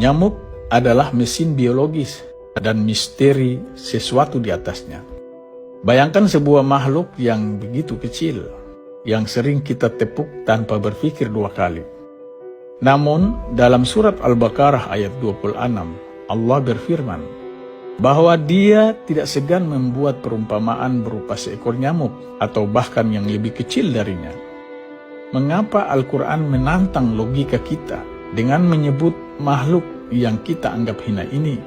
Nyamuk adalah mesin biologis dan misteri sesuatu di atasnya. Bayangkan sebuah makhluk yang begitu kecil, yang sering kita tepuk tanpa berpikir dua kali. Namun, dalam surat Al-Baqarah ayat 26, Allah berfirman bahwa Dia tidak segan membuat perumpamaan berupa seekor nyamuk atau bahkan yang lebih kecil darinya. Mengapa Al-Quran menantang logika kita dengan menyebut makhluk yang kita anggap hina ini?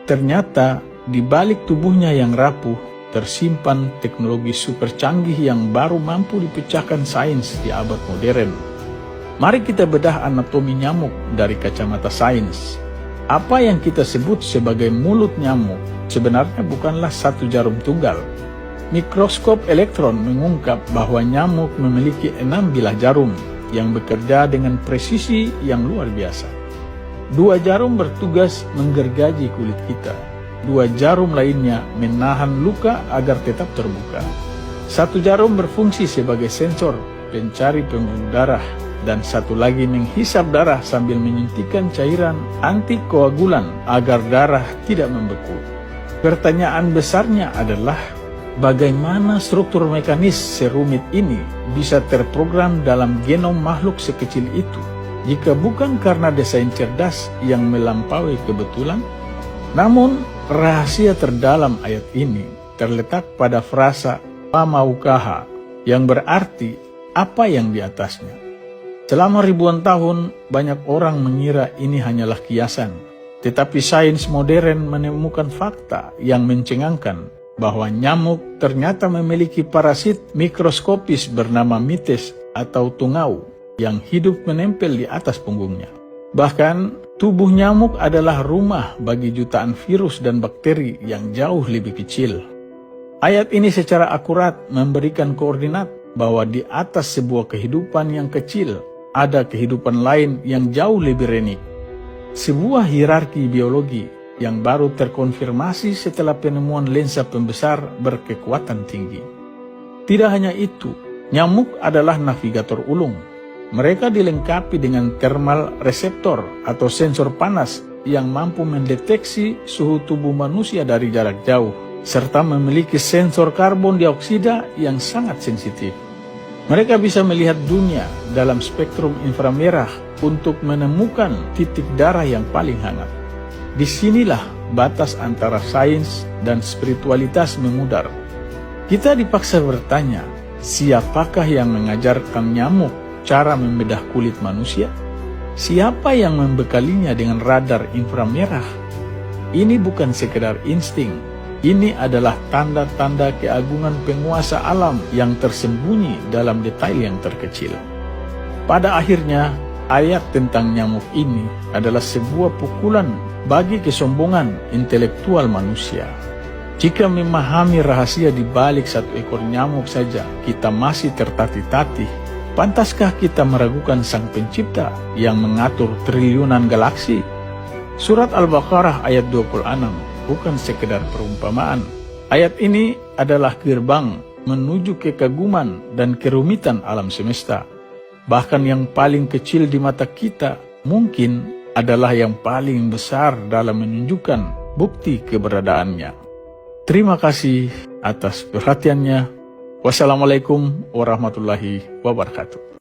Ternyata di balik tubuhnya yang rapuh tersimpan teknologi super canggih yang baru mampu dipecahkan sains di abad modern. Mari kita bedah anatomi nyamuk dari kacamata sains. Apa yang kita sebut sebagai mulut nyamuk sebenarnya bukanlah satu jarum tunggal. Mikroskop elektron mengungkap bahwa nyamuk memiliki 6 bilah jarum yang bekerja dengan presisi yang luar biasa. 2 jarum bertugas menggergaji kulit kita. 2 jarum lainnya menahan luka agar tetap terbuka. 1 jarum berfungsi sebagai sensor pencari pembuluh darah, dan 1 lagi menghisap darah sambil menyuntikkan cairan antikoagulan agar darah tidak membeku. Pertanyaan besarnya adalah, bagaimana struktur mekanis serumit ini bisa terprogram dalam genom makhluk sekecil itu, jika bukan karena desain cerdas yang melampaui kebetulan? Namun, rahasia terdalam ayat ini terletak pada frasa "pamaukaha" yang berarti apa yang di atasnya. Selama ribuan tahun, banyak orang mengira ini hanyalah kiasan. Tetapi sains modern menemukan fakta yang mencengangkan bahwa nyamuk ternyata memiliki parasit mikroskopis bernama mites atau tungau yang hidup menempel di atas punggungnya. Bahkan, tubuh nyamuk adalah rumah bagi jutaan virus dan bakteri yang jauh lebih kecil. Ayat ini secara akurat memberikan koordinat bahwa di atas sebuah kehidupan yang kecil, ada kehidupan lain yang jauh lebih renik. Sebuah hierarki biologi yang baru terkonfirmasi setelah penemuan lensa pembesar berkekuatan tinggi. Tidak hanya itu, nyamuk adalah navigator ulung. Mereka dilengkapi dengan thermal reseptor atau sensor panas yang mampu mendeteksi suhu tubuh manusia dari jarak jauh, serta memiliki sensor karbon dioksida yang sangat sensitif. Mereka bisa melihat dunia dalam spektrum inframerah untuk menemukan titik darah yang paling hangat. Disinilah batas antara sains dan spiritualitas memudar. Kita dipaksa bertanya, siapakah yang mengajarkan nyamuk cara membedah kulit manusia? Siapa yang membekalinya dengan radar inframerah? Ini bukan sekedar insting. Ini adalah tanda-tanda keagungan penguasa alam yang tersembunyi dalam detail yang terkecil. Pada akhirnya, ayat tentang nyamuk ini adalah sebuah pukulan bagi kesombongan intelektual manusia. Jika memahami rahasia di balik 1 ekor nyamuk saja kita masih tertatih-tatih, pantaskah kita meragukan Sang Pencipta yang mengatur triliunan galaksi? Surat Al-Baqarah ayat 26 bukan sekedar perumpamaan. Ayat ini adalah gerbang menuju kekaguman dan kerumitan alam semesta. Bahkan yang paling kecil di mata kita mungkin adalah yang paling besar dalam menunjukkan bukti keberadaannya. Terima kasih atas perhatiannya. Wassalamualaikum warahmatullahi wabarakatuh.